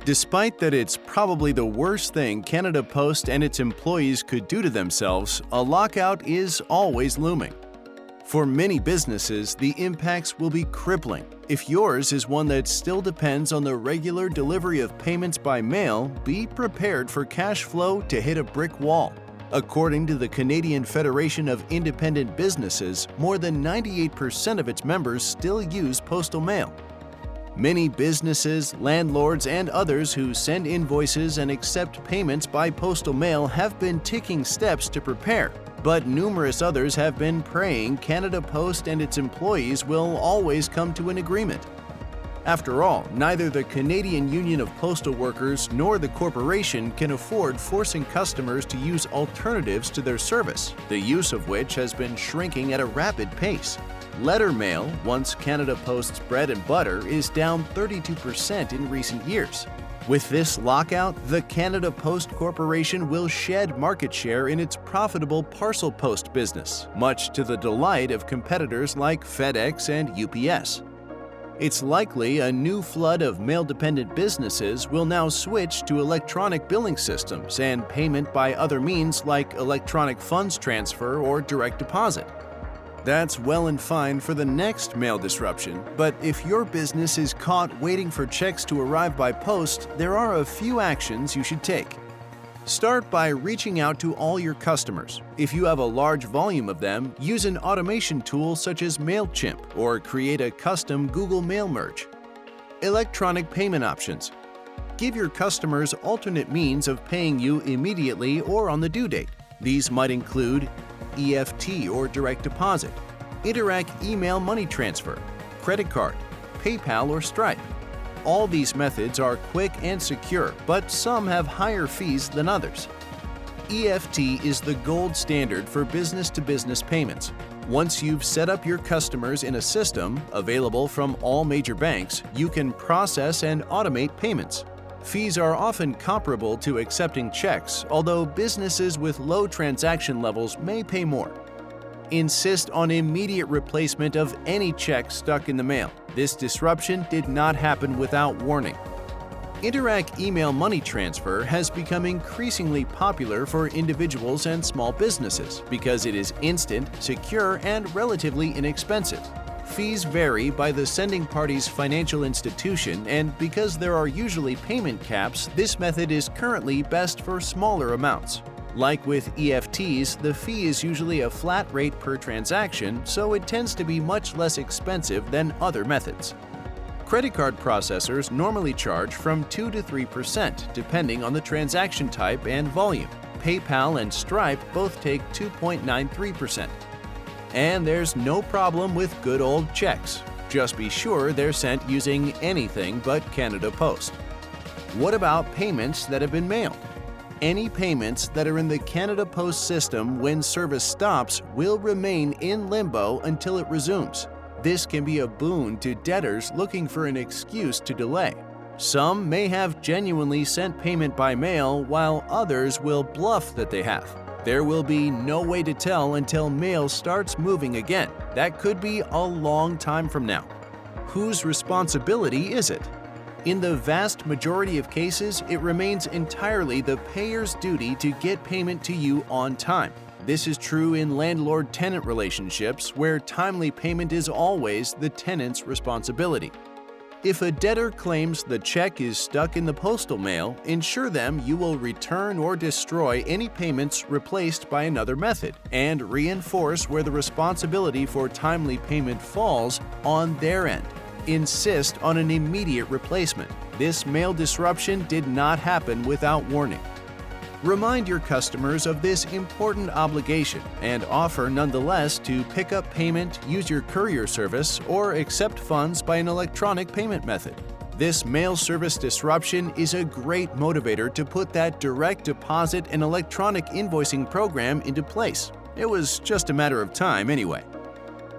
Despite that it's probably the worst thing Canada Post and its employees could do to themselves, a lockout is always looming. For many businesses, the impacts will be crippling. If yours is one that still depends on the regular delivery of payments by mail, be prepared for cash flow to hit a brick wall. According to the Canadian Federation of Independent Businesses, more than 98% of its members still use postal mail. Many businesses, landlords, and others who send invoices and accept payments by postal mail have been taking steps to prepare, but numerous others have been praying Canada Post and its employees will always come to an agreement. After all, neither the Canadian Union of Postal Workers nor the corporation can afford forcing customers to use alternatives to their service, the use of which has been shrinking at a rapid pace. Letter mail, once Canada Post's bread and butter, is down 32% in recent years. With this lockout, the Canada Post Corporation will shed market share in its profitable parcel post business, much to the delight of competitors like FedEx and UPS. It's likely a new flood of mail-dependent businesses will now switch to electronic billing systems and payment by other means like electronic funds transfer or direct deposit. That's well and fine for the next mail disruption, but if your business is caught waiting for checks to arrive by post, there are a few actions you should take. Start by reaching out to all your customers. If you have a large volume of them, use an automation tool such as MailChimp or create a custom Google Mail merge. Electronic payment options. Give your customers alternate means of paying you immediately or on the due date. These might include EFT or direct deposit, Interac email money transfer, credit card, PayPal or Stripe. All these methods are quick and secure, but some have higher fees than others. EFT is the gold standard for business-to-business payments. Once you've set up your customers in a system available from all major banks, you can process and automate payments. Fees are often comparable to accepting checks, although businesses with low transaction levels may pay more. Insist on immediate replacement of any check stuck in the mail. This disruption did not happen without warning. Interac email money transfer has become increasingly popular for individuals and small businesses because it is instant, secure, and relatively inexpensive. Fees vary by the sending party's financial institution, and because there are usually payment caps, this method is currently best for smaller amounts. Like with EFTs, the fee is usually a flat rate per transaction, so it tends to be much less expensive than other methods. Credit card processors normally charge from 2 to 3%, depending on the transaction type and volume. PayPal and Stripe both take 2.93%. And there's no problem with good old checks. Just be sure they're sent using anything but Canada Post. What about payments that have been mailed? Any payments that are in the Canada Post system when service stops will remain in limbo until it resumes. This can be a boon to debtors looking for an excuse to delay. Some may have genuinely sent payment by mail, while others will bluff that they have. There will be no way to tell until mail starts moving again. That could be a long time from now. Whose responsibility is it? In the vast majority of cases, it remains entirely the payer's duty to get payment to you on time. This is true in landlord-tenant relationships, where timely payment is always the tenant's responsibility. If a debtor claims the check is stuck in the postal mail, ensure them you will return or destroy any payments replaced by another method, and reinforce where the responsibility for timely payment falls on their end. Insist on an immediate replacement. This mail disruption did not happen without warning. Remind your customers of this important obligation and offer nonetheless to pick up payment, use your courier service, or accept funds by an electronic payment method. This mail service disruption is a great motivator to put that direct deposit and electronic invoicing program into place. It was just a matter of time anyway.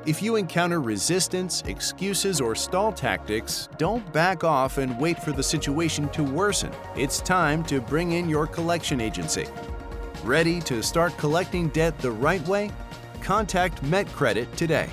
If you encounter resistance, excuses, or stall tactics, don't back off and wait for the situation to worsen. It's time to bring in your collection agency. Ready to start collecting debt the right way? Contact MetCredit today.